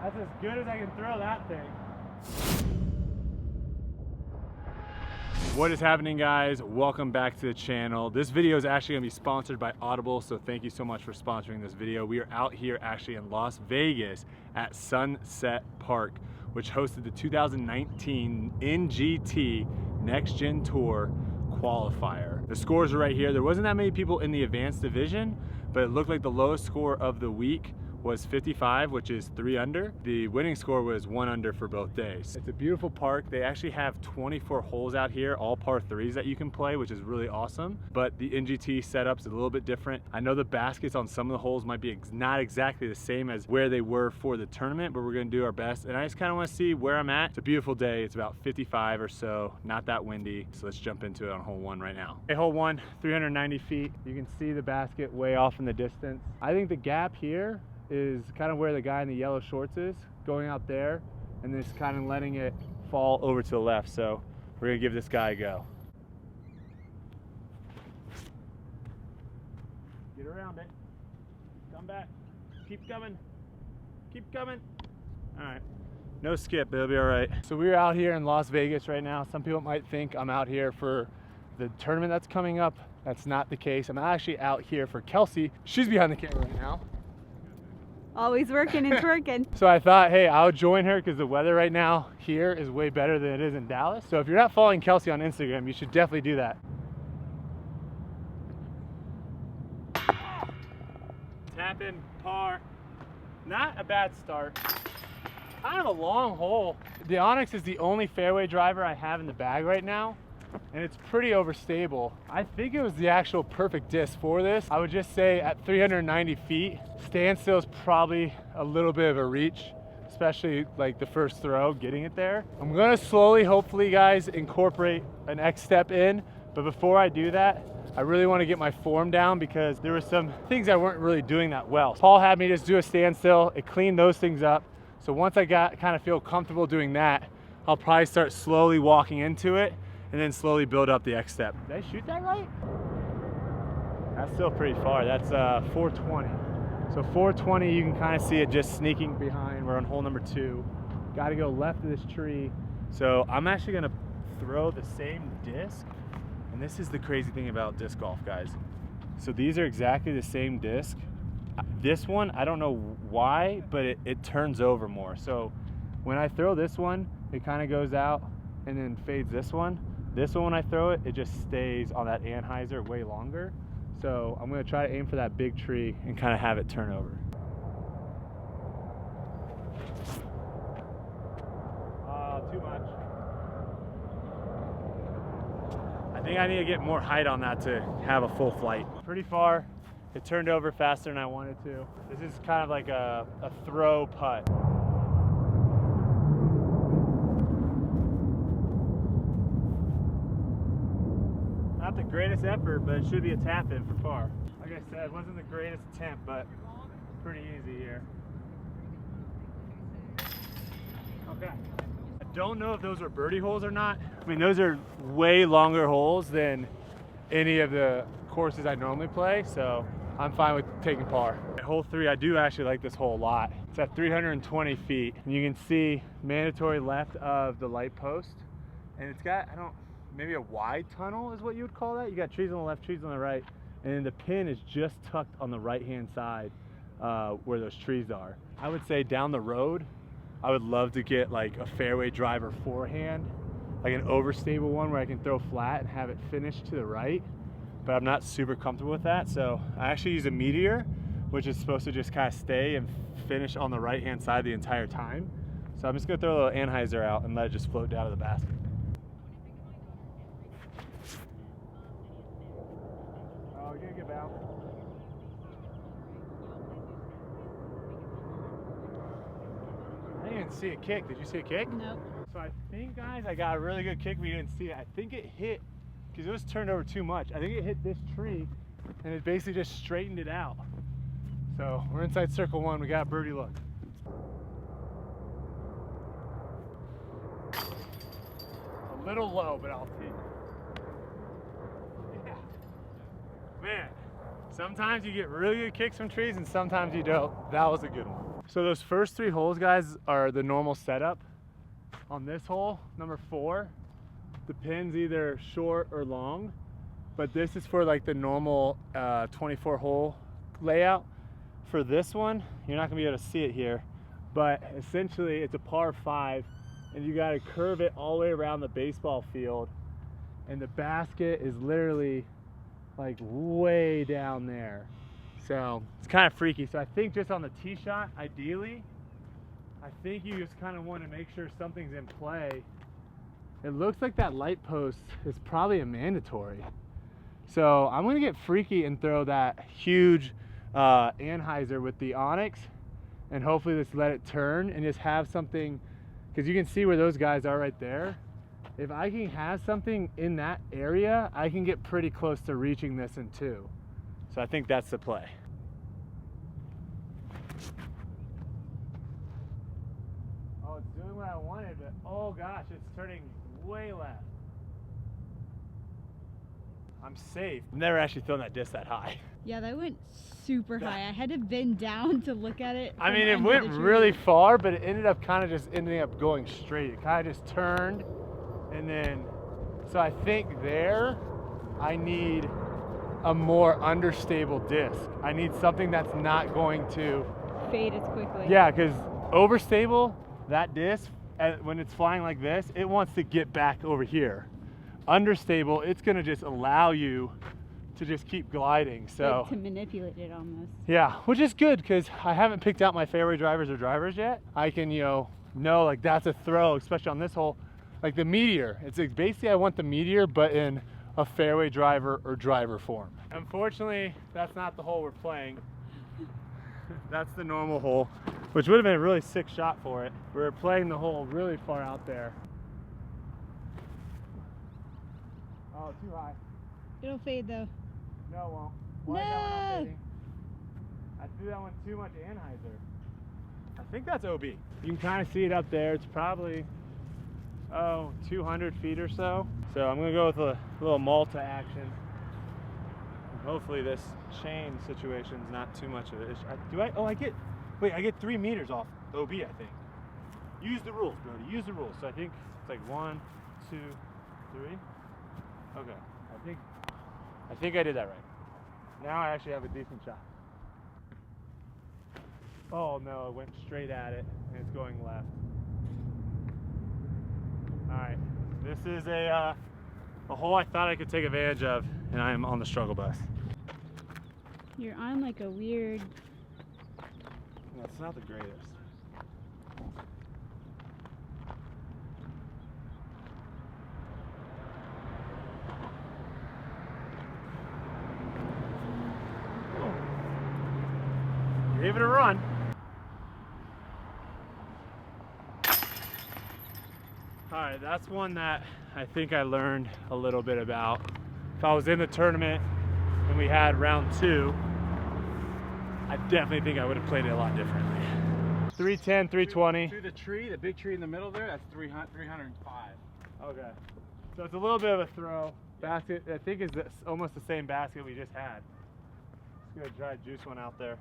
That's as good as I can throw that thing. What is happening, guys? Welcome back to the channel. This video is actually gonna be sponsored by Audible, so thank you so much for sponsoring this video. We are out here actually in Las Vegas at Sunset Park, which hosted the 2019 NGT Next Gen Tour Qualifier. The scores are right here. There wasn't that many people in the advanced division, but it looked like the lowest score of the week was 55, which is 3 under. The winning score was 1 under for both days. It's a beautiful park. They actually have 24 holes out here, all par 3s that you can play, which is really awesome. But the NGT setup's a little bit different. I know the baskets on some of the holes might be not exactly the same as where they were for the tournament, but we're gonna do our best. And I just kind of want to see where I'm at. It's a beautiful day. It's about 55 or so, not that windy. So let's jump into it on hole 1 right now. Okay, hole 1, 390 feet. You can see the basket way off in the distance. I think the gap here is kind of where the guy in the yellow shorts is, going out there and just kind of letting it fall over to the left. So we're gonna give this guy a go. Get around it, come back, keep coming, keep coming. All right, no skip, it'll be all right. So we're out here in Las Vegas right now. Some people might think I'm out here for the tournament that's coming up. That's not the case. I'm actually out here for Kelsey. She's behind the camera right now. Always working and twerking. So I thought, hey, I'll join her because the weather right now here is way better than it is in Dallas. So if you're not following Kelsey on Instagram, you should definitely do that. Tap in par. Not a bad start. Kind of a long hole. The Onyx is the only fairway driver I have in the bag right now, and it's pretty overstable. I think it was the actual perfect disc for this. I would just say at 390 feet, standstill is probably a little bit of a reach, especially like the first throw, getting it there. I'm gonna slowly, hopefully guys, incorporate an X step in, but before I do that, I really wanna get my form down because there were some things I weren't really doing that well. Paul had me just do a standstill, it cleaned those things up. So once I kind of feel comfortable doing that, I'll probably start slowly walking into it and then slowly build up the X step. Did I shoot that right? That's still pretty far. That's 420. So 420, you can kind of see it just sneaking behind. We're on hole number 2. Got to go left of this tree. So I'm actually gonna throw the same disc. And this is the crazy thing about disc golf, guys. So these are exactly the same disc. This one, I don't know why, but it turns over more. So when I throw this one, it kind of goes out and then fades this one. This one, when I throw it, it just stays on that anhyzer way longer. So I'm gonna try to aim for that big tree and kind of have it turn over. Too much. I think I need to get more height on that to have a full flight. Pretty far. It turned over faster than I wanted to. This is kind of like a throw putt. Not the greatest effort, but it should be a tap in for par. Like I said, it wasn't the greatest attempt, but pretty easy here. Okay. I don't know if those are birdie holes or not. I mean, those are way longer holes than any of the courses I normally play, so I'm fine with taking par. At hole 3, I do actually like this hole a lot. It's at 320 feet, and you can see mandatory left of the light post, and it's got, maybe a wide tunnel is what you would call that. You got trees on the left, trees on the right, and then the pin is just tucked on the right-hand side where those trees are. I would say down the road, I would love to get like a fairway driver forehand, like an overstable one where I can throw flat and have it finish to the right, but I'm not super comfortable with that. So I actually use a Meteor, which is supposed to just kind of stay and finish on the right-hand side the entire time. So I'm just gonna throw a little anhyzer out and let it just float down to the basket. Oh, you're gonna get bounce. I didn't even see a kick. Did you see a kick? Nope. So I think, guys, I got a really good kick, but you didn't see it. I think it hit, because it was turned over too much. I think it hit this tree, and it basically just straightened it out. So we're inside circle 1. We got birdie look. A little low, but I'll take it. Yeah. Man, sometimes you get really good kicks from trees, and sometimes you don't. That was a good one. So those first 3 holes, guys, are the normal setup. On this hole, number 4, the pin's either short or long, but this is for like the normal 24 hole layout. For this one, you're not gonna be able to see it here, but essentially it's a par 5 and you gotta curve it all the way around the baseball field, and the basket is literally like way down there. So it's kind of freaky. So I think just on the tee shot, ideally, I think you just kind of want to make sure something's in play. It looks like that light post is probably a mandatory. So I'm gonna get freaky and throw that huge anhyzer with the onyx, and hopefully just let it turn and just have something, because you can see where those guys are right there. If I can have something in that area, I can get pretty close to reaching this in 2. So I think that's the play. Oh, it's doing what I wanted, but oh gosh, it's turning way left. I'm safe. I've never actually thrown that disc that high. Yeah, that went super high. I had to bend down to look at it. I mean, it went really far, but it ended up kind of just ending up going straight. It kind of just turned, and then, so I think there, I need a more understable disc. I need something that's not going to fade as quickly. Yeah, because overstable, that disc, when it's flying like this, it wants to get back over here. Understable, it's gonna just allow you to just keep gliding. So like to manipulate it almost. Yeah, which is good because I haven't picked out my fairway drivers or drivers yet. I can, know like that's a throw, especially on this hole. Like the Meteor, it's like basically I want the Meteor, but in a fairway driver or driver form. Unfortunately, that's not the hole we're playing. That's the normal hole, which would have been a really sick shot for it. We're playing the hole really far out there. Oh, too high. It'll fade though. No, it won't. Why is that one not fading? I threw that one too much anhyzer. I think that's OB. You can kind of see it up there. It's probably 200 feet or so. So I'm gonna go with a little Malta action. And hopefully this chain situation is not too much of an issue. I get 3 meters off OB, I think. Use the rules, Brodie, use the rules. So I think it's like 1, 2, 3. Okay, I think I did that right. Now I actually have a decent shot. Oh no, it went straight at it and it's going left. Alright, this is a hole I thought I could take advantage of, and I am on the struggle bus. You're on like a weird... No, it's not the greatest. Gave it a run. Alright, that's one that I think I learned a little bit about. If I was in the tournament and we had round 2, I definitely think I would have played it a lot differently. 310, 320. To the tree, the big tree in the middle there, that's 305. Okay. So it's a little bit of a throw. Basket, I think is almost the same basket we just had. Just gonna try to juice one out there.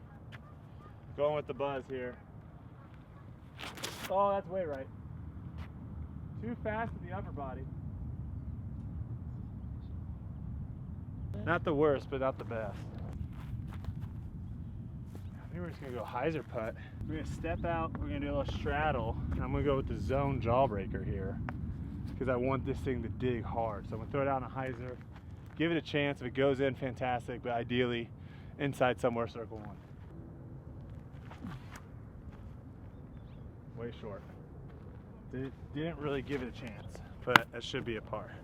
Going with the buzz here. Oh, that's way right. Too fast with the upper body. Not the worst, but not the best. I think we're just gonna go hyzer putt. We're gonna step out, we're gonna do a little straddle, and I'm gonna go with the zone jawbreaker here because I want this thing to dig hard. So I'm gonna throw it out on a hyzer, give it a chance. If it goes in, fantastic, but ideally inside somewhere circle 1. Way short. Didn't really give it a chance, but that should be a par.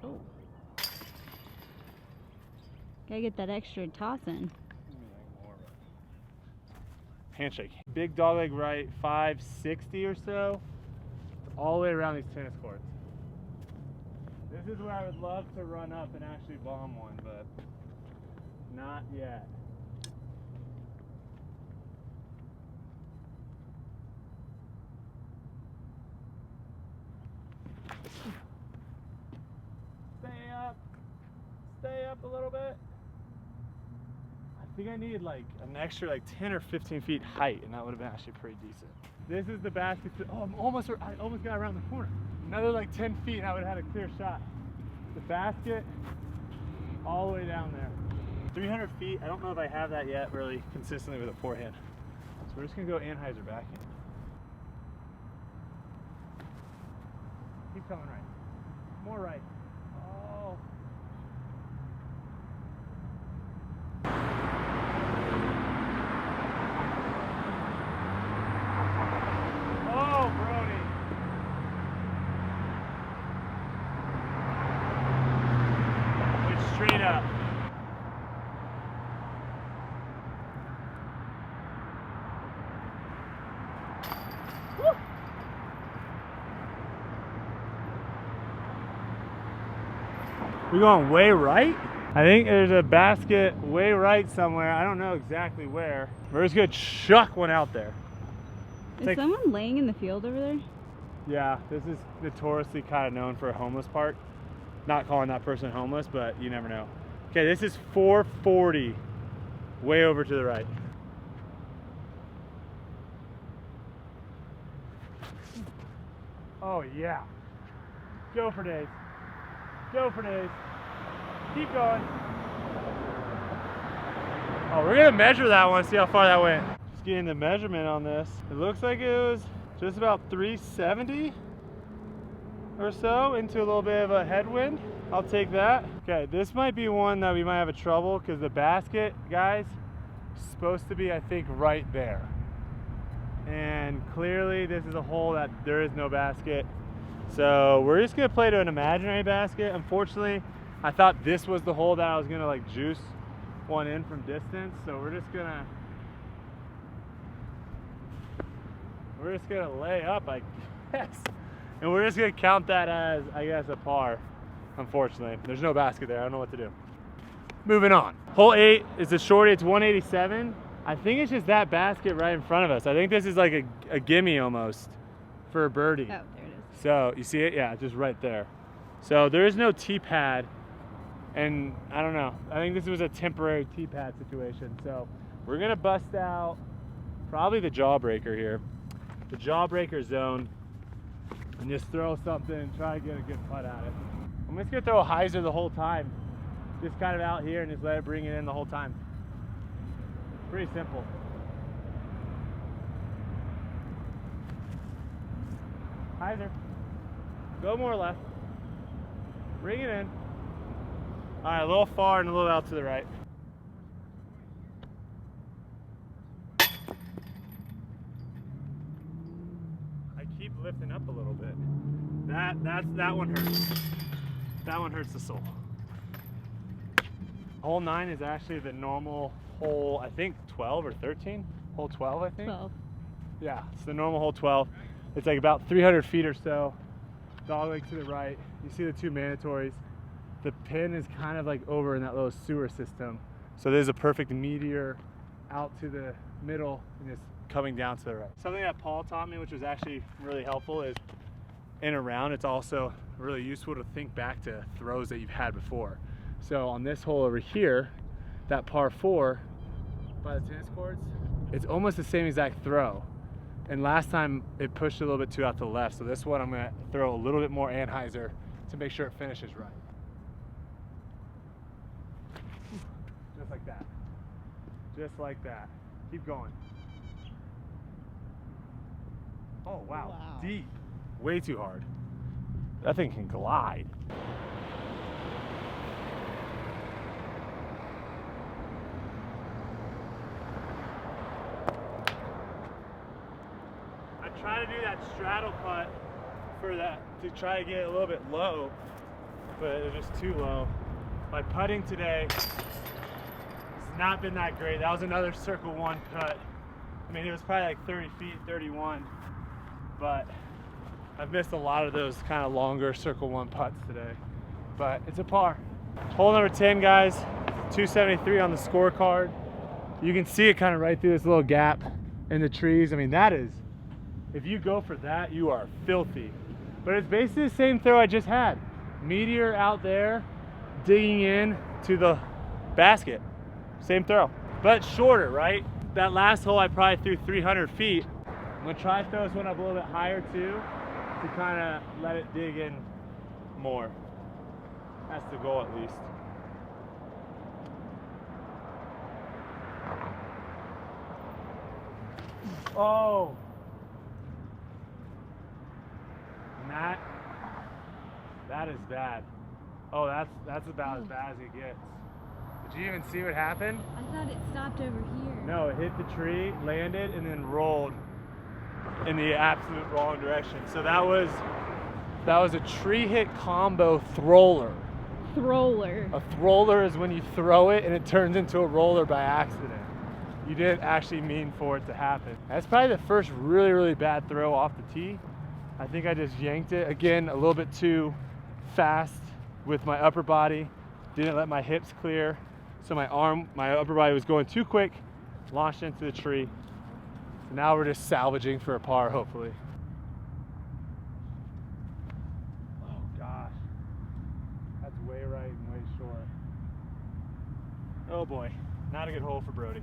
Oh. Gotta get that extra toss in. Handshake. Big dog leg right, 560 or so, all the way around these tennis courts. This is where I would love to run up and actually bomb one, but not yet. up a little bit. I think I needed like an extra like 10 or 15 feet height, and that would have been actually pretty decent. This is the basket. Oh, I almost got around the corner. Another like 10 feet and I would have had a clear shot. The basket all the way down there. 300 feet, I don't know if I have that yet really consistently with a forehand. So we're just gonna go Anheuser backhand. Keep coming right. More right. Oh. Oh, Brodie. Went straight up. Woo. We're going way right? I think there's a basket way right somewhere. I don't know exactly where. We're just gonna chuck one out there. Is like, someone laying in the field over there? yeah, this is notoriously kind of known for a homeless park. Not calling that person homeless, but you never know. Okay, this is 440, way over to the right. Oh yeah, go for days. Go for days. Keep going. Oh, we're gonna measure that one, see how far that went. Just getting the measurement on this. It looks like it was just about 370 or so into a little bit of a headwind. I'll take that. Okay, this might be one that we might have a trouble because the basket, guys, is supposed to be, I think, right there. And clearly this is a hole that there is no basket. So we're just gonna play to an imaginary basket. Unfortunately, I thought this was the hole that I was gonna like juice one in from distance. So we're just gonna lay up, I guess. And we're just gonna count that as, I guess, a par. Unfortunately, there's no basket there. I don't know what to do. Moving on. Hole 8 is a shorty, it's 187. I think it's just that basket right in front of us. I think this is like a gimme almost for a birdie. Oh, there it is. So you see it? Yeah, just right there. So there is no tee pad, and I don't know. I think this was a temporary tee pad situation. So we're gonna bust out probably the jawbreaker here, the jawbreaker zone, and just throw something and try to get a good putt at it. I'm just gonna throw a hyzer the whole time, just kind of out here and just let it bring it in the whole time. Pretty simple. Hyzer. Go more left. Bring it in. All right, a little far and a little out to the right. I keep lifting up a little bit. That one hurts. That one hurts the soul. Hole 9 is actually the normal hole, I think 12 or 13. Hole 12, I think. 12. Yeah, it's the normal hole 12. It's like about 300 feet or so. Dogleg to the right. You see the two mandatories. The pin is kind of like over in that little sewer system. So there's a perfect meteor out to the middle and it's coming down to the right. Something that Paul taught me, which was actually really helpful, is in a round, it's also really useful to think back to throws that you've had before. So on this hole over here, that par 4 by the tennis courts, it's almost the same exact throw. And last time it pushed a little bit too out to the left. So this one I'm gonna throw a little bit more Anheuser to make sure it finishes right. Just like that. Just like that. Keep going. Oh wow, deep. Way too hard. That thing can glide. Try to do that straddle putt for that to try to get it a little bit low, but it was just too low. My putting today has not been that great. That was another circle 1 cut. I mean, it was probably like 30 feet, 31, but I've missed a lot of those kind of longer circle 1 putts today, but it's a par. Hole number 10, guys, 273 on the scorecard. You can see it kind of right through this little gap in the trees. I mean, that is, if you go for that, you are filthy. But it's basically the same throw I just had. Meteor out there, digging in, to the basket. Same throw, but shorter, right? That last hole I probably threw 300 feet. I'm gonna try to throw this one up a little bit higher too, to kind of let it dig in more. That's the goal at least. Oh. And that is bad. Oh, that's about as bad as it gets. Did you even see what happened? I thought it stopped over here. No, it hit the tree, landed, and then rolled in the absolute wrong direction. So that was a tree hit combo thrower. Thrower. A thrower is when you throw it and it turns into a roller by accident. You didn't actually mean for it to happen. That's probably the first really, really bad throw off the tee. I think I just yanked it, again, a little bit too fast with my upper body. Didn't let my hips clear. So my upper body was going too quick, launched into the tree. So now we're just salvaging for a par, hopefully. Oh gosh, that's way right and way short. Oh boy, not a good hole for Brodie.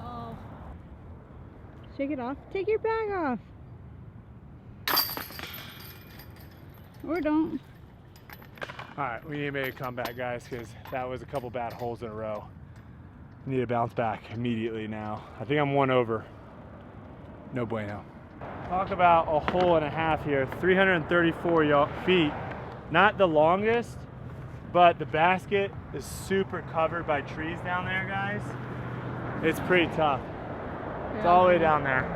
Oh. Shake it off. Take your bag off. Or don't. All right, we need to make a comeback, guys, because that was a couple bad holes in a row. Need to bounce back immediately now. I think I'm one over. No bueno. Talk about a hole and a half here, 334 feet. Not the longest, but the basket is super covered by trees down there, guys. It's pretty tough. It's all the way down there.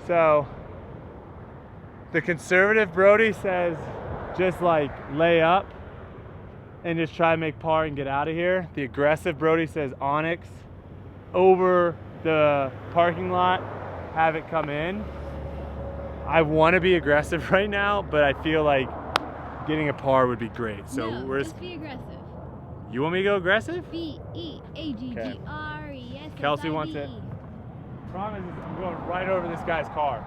So the conservative Brodie says just like lay up and just try to make par and get out of here. The aggressive Brodie says onyx over the parking lot, have it come in. I want to be aggressive right now, but I feel like getting a par would be great. So no, we're just be aggressive. You want me to go aggressive? B-E-A-G-G-R-E-S. Kelsey wants it. Promise is I'm going right over this guy's car.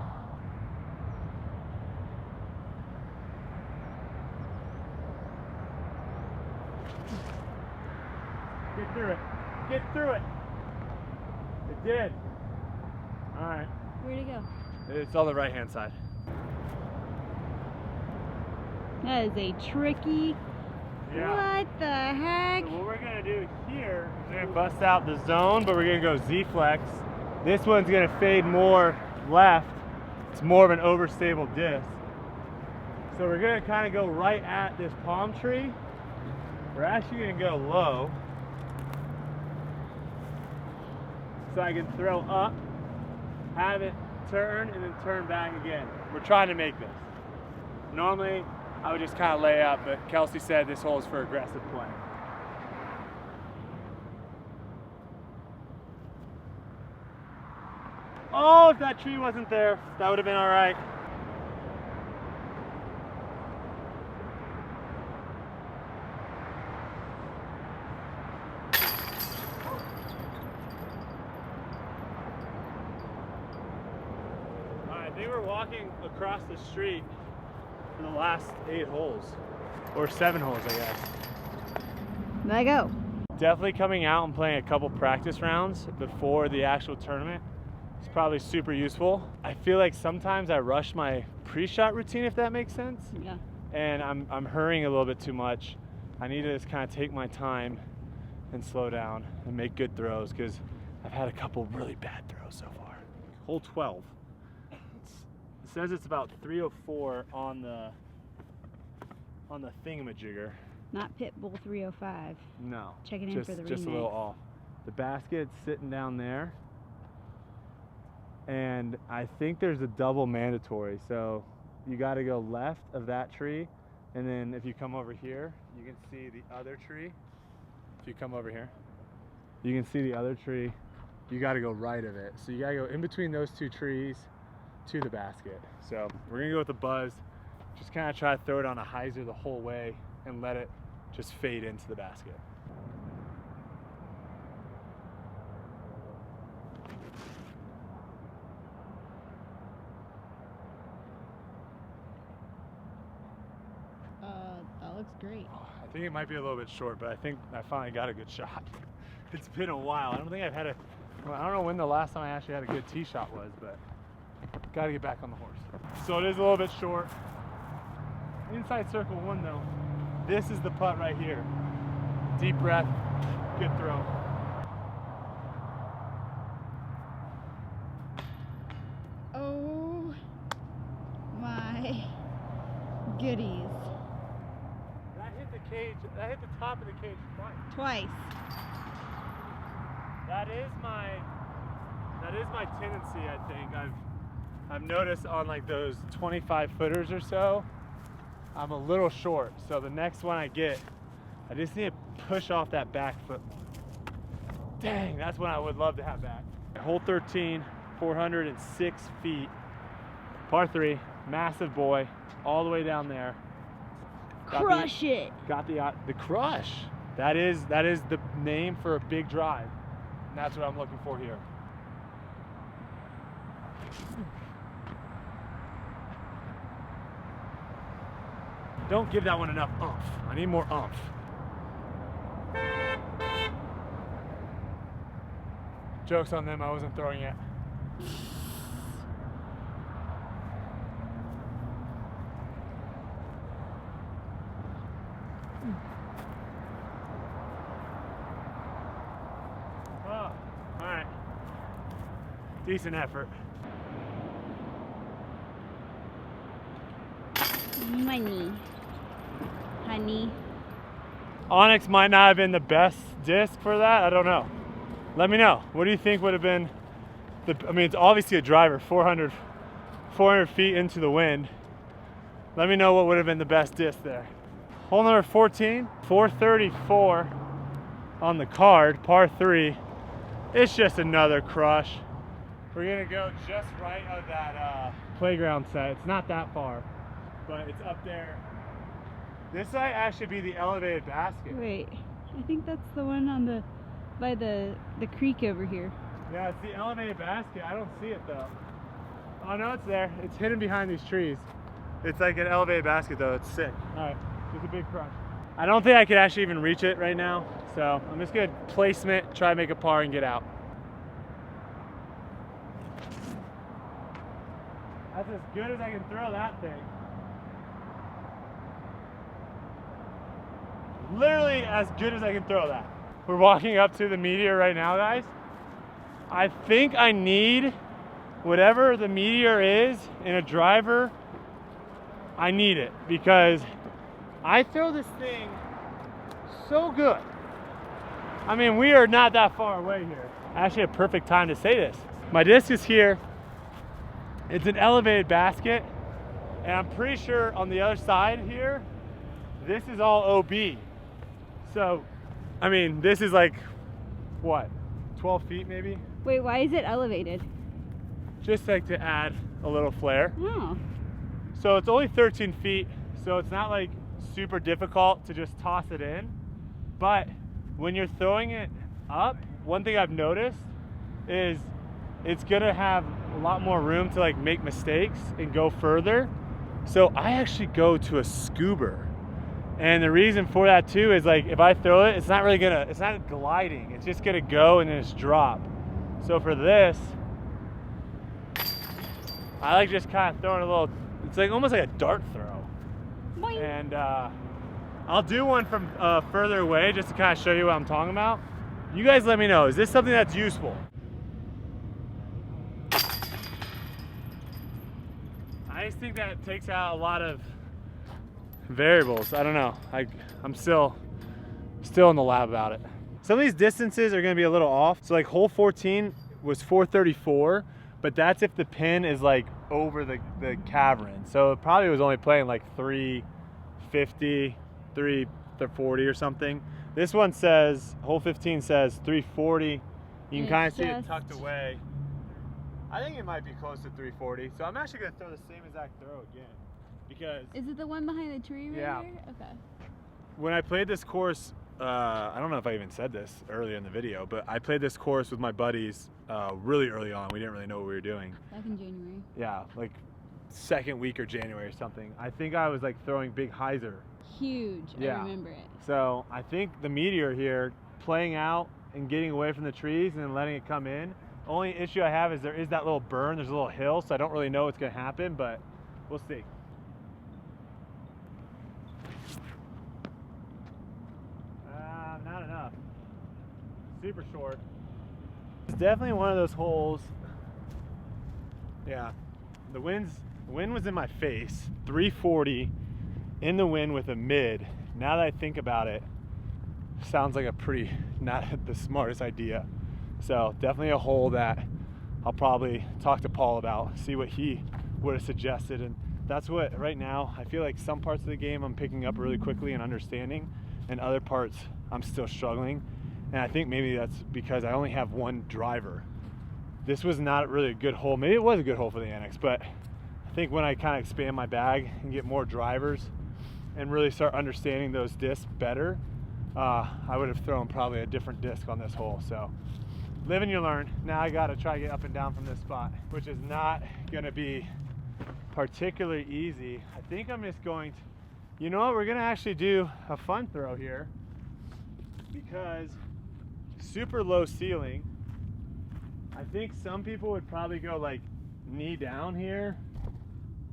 Get through it. Get through it. It did. All right. Where'd it go? It's on the right-hand side. That is a tricky. Yeah. What the heck? So what we're gonna do here is we're gonna bust out the zone, but we're gonna go Z-flex. This one's gonna fade more left. It's more of an overstable disc. So we're gonna kind of go right at this palm tree. We're actually gonna go low. So I can throw up, have it turn, and then turn back again. We're trying to make this. Normally, I would just kind of lay up, but Kelsey said this hole is for aggressive play. Oh, if that tree wasn't there, that would have been all right. They were walking across the street for the last 8 holes, or 7 holes, I guess. There I go. Definitely coming out and playing a couple practice rounds before the actual tournament is probably super useful. I feel like sometimes I rush my pre-shot routine, if that makes sense. Yeah. And I'm hurrying a little bit too much. I need to just kind of take my time and slow down and make good throws, because I've had a couple really bad throws so far. Hole 12. It says it's about 304 on the thingamajigger. Not Pitbull 305. No. Checking in for the just a remix. little off. The basket's sitting down there, and I think there's a double mandatory. So you got to go left of that tree, and then if you come over here, you can see the other tree. If you come over here, you can see the other tree. You got to go right of it. So you got to go in between those 2 trees to the basket. So we're gonna go with the buzz, just kind of try to throw it on a hyzer the whole way and let it just fade into the basket. great. I think it might be a little bit short, but I think I finally got a good shot. It's been a while. I don't think I've had well, I don't know when the last time I actually had a good tee shot was, but got to get back on the horse. So it is a little bit short. Inside circle 1 though. This is the putt right here. Deep breath, good throw. Oh my goodies. That hit the cage, that hit the top of the cage twice. Twice. That is my tendency, I think. I've noticed on like those 25 footers or so, I'm a little short. So the next one I get, I just need to push off that back foot more. Dang, that's what I would love to have back. Hole 13, 406 feet, par 3, massive boy, all the way down there. Crush it. Got the crush. That is the name for a big drive. And that's what I'm looking for here. Don't give that one enough oomph. I need more oomph. Joke's on them, I wasn't throwing yet. Oh, all right. Decent effort. Money. Honey. Onyx might not have been the best disc for that. I don't know. Let me know. What do you think would have been I mean, it's obviously a driver, 400 feet into the wind. Let me know what would have been the best disc there. Hole number 14, 434 on the card, par 3. It's just another crush. We're gonna go just right of that playground set. It's not that far, but it's up there. This might actually be the elevated basket. Wait, I think that's the one on by the creek over here. Yeah, it's the elevated basket. I don't see it though. Oh no, it's there. It's hidden behind these trees. It's like an elevated basket though. It's sick. All right, it's a big crush. I don't think I could actually even reach it right now. So I'm just gonna placement, try to make a par and get out. That's as good as I can throw that thing. Literally as good as I can throw that. We're walking up to the meteor right now, guys. I think I need whatever the meteor is in a driver. I need it because I throw this thing so good. I mean, we are not that far away here. Actually, a perfect time to say this. My disc is here. It's an elevated basket, and I'm pretty sure on the other side here, this is all OB. So, I mean, this is like, what, 12 feet maybe? Wait, why is it elevated? Just like to add a little flair. Oh. So it's only 13 feet, so it's not like super difficult to just toss it in. But when you're throwing it up, one thing I've noticed is it's gonna have a lot more room to like make mistakes and go further. So I actually go to a scuba. And the reason for that too is like if I throw it, it's not gliding. It's just gonna go and then just drop. So for this, I like just kind of throwing a little, it's like almost like a dart throw. Boing. And I'll do one from further away just to kind of show you what I'm talking about. You guys let me know, is this something that's useful? I just think that it takes out a lot of variables. I don't know. I'm still in the lab about it. Some of these distances are going to be a little off. So like hole 14 was 434, but that's if the pin is like over the cavern. So it probably was only playing like 350, 340 or something. This one says, hole 15 says 340. You can kind of see it tucked away. I think it might be close to 340. So I'm actually going to throw the same exact throw again. Because is it the one behind the tree right here? Okay. When I played this course, I don't know if I even said this earlier in the video, but I played this course with my buddies really early on. We didn't really know what we were doing. Back in January. Yeah, like second week of January or something. I think I was like throwing big hyzer huge. Yeah. I remember it. So I think the meteor here, playing out and getting away from the trees and then letting it come in. Only issue I have is there is that little burn, there's a little hill, so I don't really know what's gonna happen, but we'll see. Not enough. Super short. It's definitely one of those holes. Yeah, the wind was in my face. 340 in the wind with a mid. Now that I think about it, sounds like a pretty, not the smartest idea. So definitely a hole that I'll probably talk to Paul about, see what he would have suggested. And that's what, right now, I feel like some parts of the game I'm picking up really quickly and understanding, and other parts I'm still struggling. And I think maybe that's because I only have one driver. This was not really a good hole. Maybe it was a good hole for the NX, but I think when I kind of expand my bag and get more drivers and really start understanding those discs better, I would have thrown probably a different disc on this hole. So live and you learn. Now I gotta try to get up and down from this spot, which is not gonna be particularly easy. I think I'm just going to, you know what, we're gonna actually do a fun throw here because super low ceiling. I think some people would probably go like knee down here.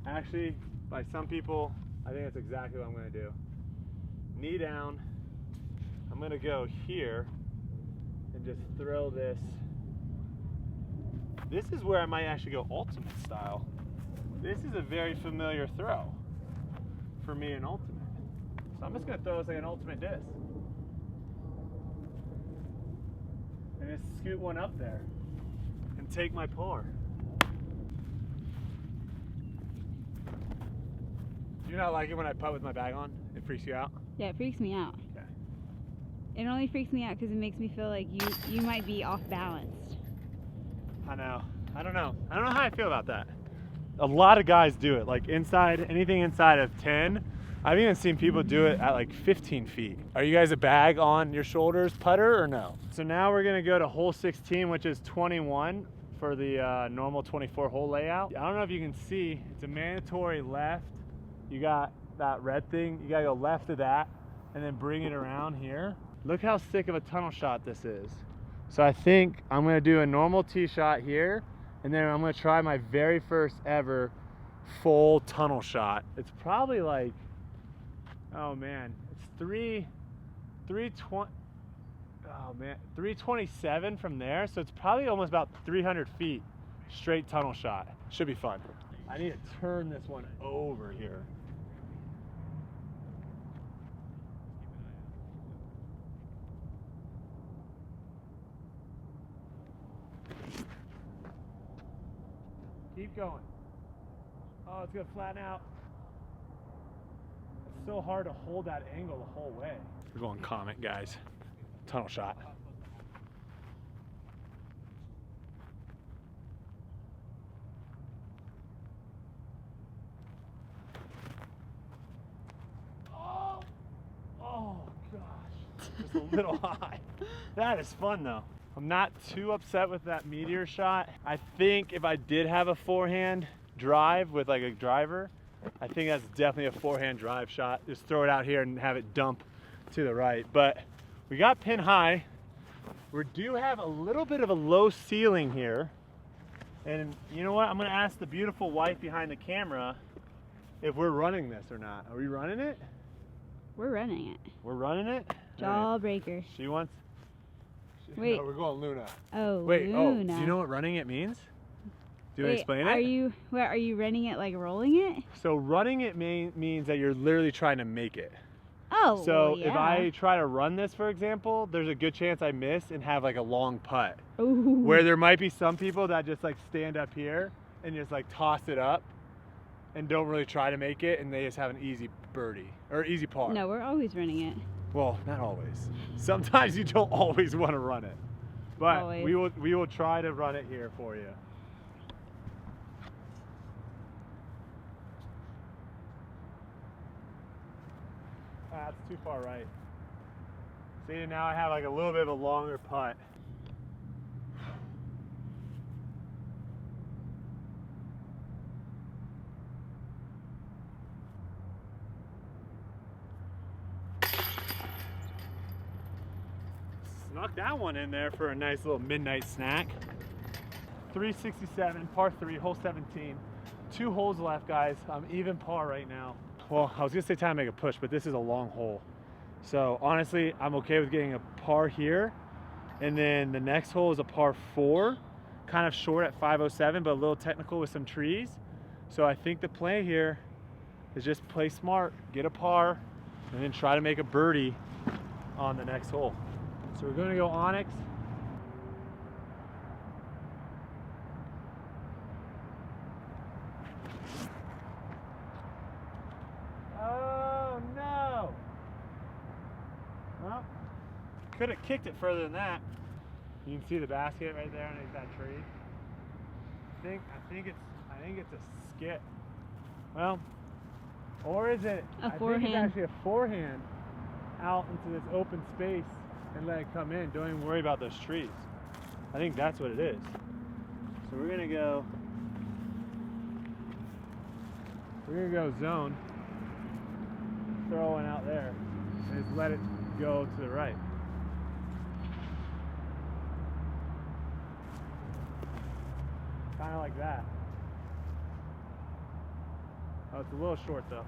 Actually, by some people, I think that's exactly what I'm gonna do. Knee down. I'm gonna go here and just throw this. This is where I might actually go ultimate style. This is a very familiar throw for me in ultimate. So I'm just gonna throw this like an ultimate disc. And just scoot one up there and take my par. Do you not like it when I putt with my bag on? It freaks you out? Yeah, it freaks me out. Okay. It only freaks me out because it makes me feel like you might be off balanced. I know. I don't know. I don't know how I feel about that. A lot of guys do it. Like inside, anything inside of 10. I've even seen people do it at like 15 feet. Are you guys a bag on your shoulders putter or no? So now we're gonna go to hole 16, which is 21 for the normal 24 hole layout. I don't know if you can see, it's a mandatory left. You got that red thing, you gotta go left of that and then bring it around here. Look how sick of a tunnel shot this is. So I think I'm gonna do a normal tee shot here, and then I'm gonna try my very first ever full tunnel shot. It's probably like, oh man, it's 320, oh man, 327 from there. So it's probably almost about 300 feet straight tunnel shot. Should be fun. I need to turn this one over here. Keep going. Oh, it's gonna flatten out. It's so hard to hold that angle the whole way. We're going Comet, guys. Tunnel shot. Oh gosh, just a little high. That is fun though. I'm not too upset with that meteor shot. I think if I did have a forehand drive with like a driver, I think that's definitely a forehand drive shot. Just throw it out here and have it dump to the right. But we got pin high. We do have a little bit of a low ceiling here. And you know what? I'm gonna ask the beautiful wife behind the camera if we're running this or not. Are we running it? We're running it. We're running it? Jawbreaker. She wants... Wait. No, we're going Luna. Oh, Wait, Luna. oh, do you know what running it means? Do you want to explain it? Are you running it like rolling it? So running it means that you're literally trying to make it. Oh, So well, yeah. if I try to run this, for example, there's a good chance I miss and have like a long putt. Ooh. Where there might be some people that just like stand up here and just like toss it up and don't really try to make it, and they just have an easy birdie or easy par. No, we're always running it. Well, not always. Sometimes you don't always want to run it, but Always. we will try to run it here for you. That's too far right. See, now I have like a little bit of a longer putt. Snuck that one in there for a nice little midnight snack. 367, par 3, hole 17. 2 holes left, guys. I'm even par right now. Well, I was gonna say time to make a push, but this is a long hole. So honestly, I'm okay with getting a par here. And then the next hole is a par 4, kind of short at 507, but a little technical with some trees. So I think the play here is just play smart, get a par, and then try to make a birdie on the next hole. So we're gonna go Onyx. Oh no! Well, could have kicked it further than that. You can see the basket right there underneath that tree. I think it's a skip. Well, or is it? A I think forehand. it's actually a forehand out into this open space and let it come in. Don't even worry about those trees. I think that's what it is. So we're gonna go zone. Throw one out there and just let it go to the right. Kind of like that. Oh, it's a little short though.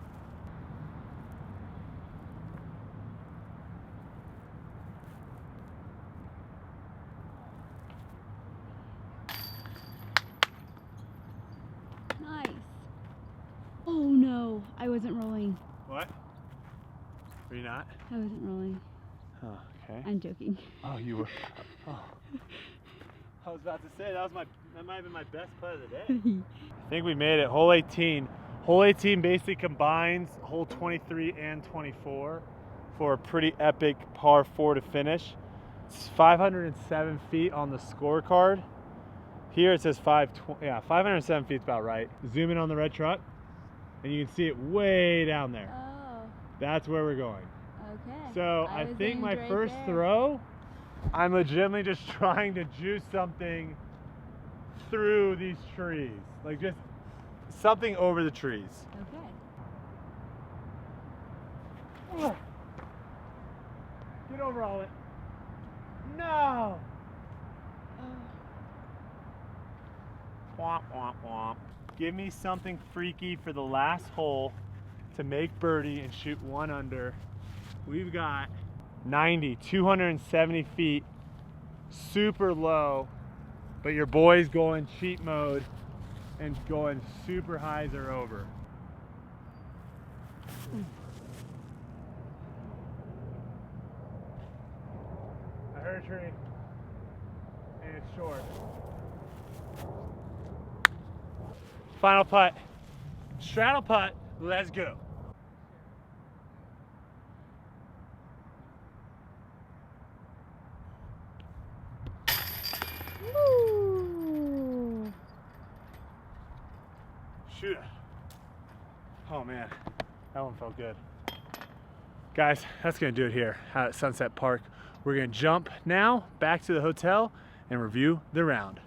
Nice. Oh no, I wasn't rolling. What? Were you not? I wasn't rolling. Oh, okay. I'm joking. Oh, you were. Oh. I was about to say that might have been my best putt of the day. I think we made it. Hole 18. Hole 18 basically combines hole 23 and 24 for a pretty epic par 4 to finish. It's 507 feet on the scorecard. Here it says 507 feet is about right. Zoom in on the red truck, and you can see it way down there. Oh, That's where we're going. okay. So I was think aimed my right first there. throw, I'm legitimately just trying to juice something through these trees. Like just something over the trees. Okay. Ugh. Get over all it. No! Womp, womp, womp. Give me something freaky for the last hole to make birdie and shoot 1 under. We've got 90, 270 feet, super low, but your boy's going cheat mode and going super highs or over. I heard a tree, and it's short. Final putt, straddle putt, let's go. Woo! Shoot. Oh man, that one felt good. Guys, that's gonna do it here at Sunset Park. We're gonna jump now back to the hotel and review the round.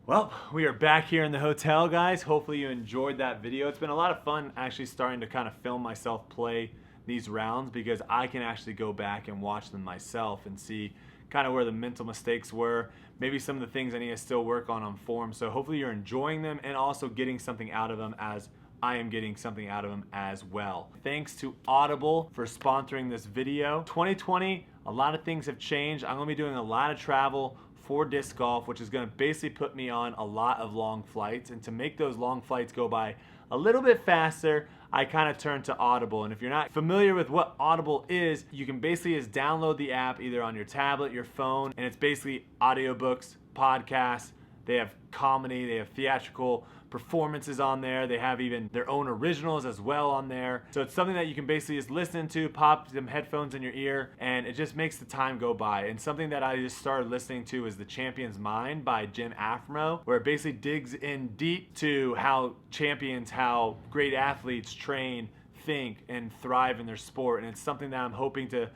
Well, we are back here in the hotel, guys. Hopefully you enjoyed that video. It's been a lot of fun actually starting to kind of film myself play these rounds because I can actually go back and watch them myself and see kind of where the mental mistakes were, maybe some of the things I need to still work on form. So hopefully you're enjoying them and also getting something out of them as I am getting something out of them as well. Thanks to Audible for sponsoring this video. 2020, a lot of things have changed. I'm gonna be doing a lot of travel for disc golf, which is gonna basically put me on a lot of long flights. And to make those long flights go by a little bit faster, I kind of turned to Audible. And if you're not familiar with what Audible is, you can basically just download the app either on your tablet, your phone, and it's basically audiobooks, podcasts. They have comedy, they have theatrical performances on there. They have even their own originals as well on there. So it's something that you can basically just listen to, pop some headphones in your ear, and it just makes the time go by. And something that I just started listening to is The Champion's Mind by Jim Aframo, where it basically digs in deep to how champions, how great athletes train, think, and thrive in their sport. And it's something that I'm hoping to,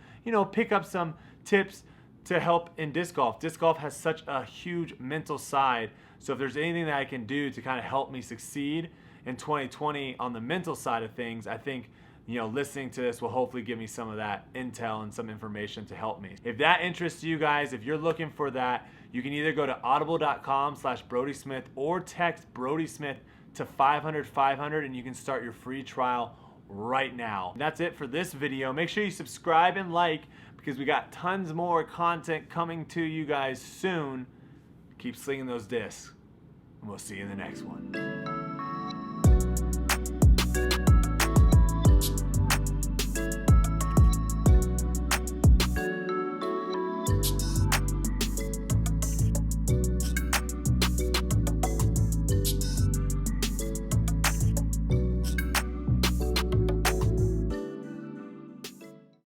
pick up some tips to help in disc golf. Disc golf has such a huge mental side. So if there's anything that I can do to kind of help me succeed in 2020 on the mental side of things, I think you know, listening to this will hopefully give me some of that intel and some information to help me. If that interests you guys, if you're looking for that, you can either go to audible.com/BrodieSmith or text Brodie Smith to 500-500 and you can start your free trial right now. And that's it for this video. Make sure you subscribe and like, because we got tons more content coming to you guys soon. Keep slinging those discs, and we'll see you in the next one.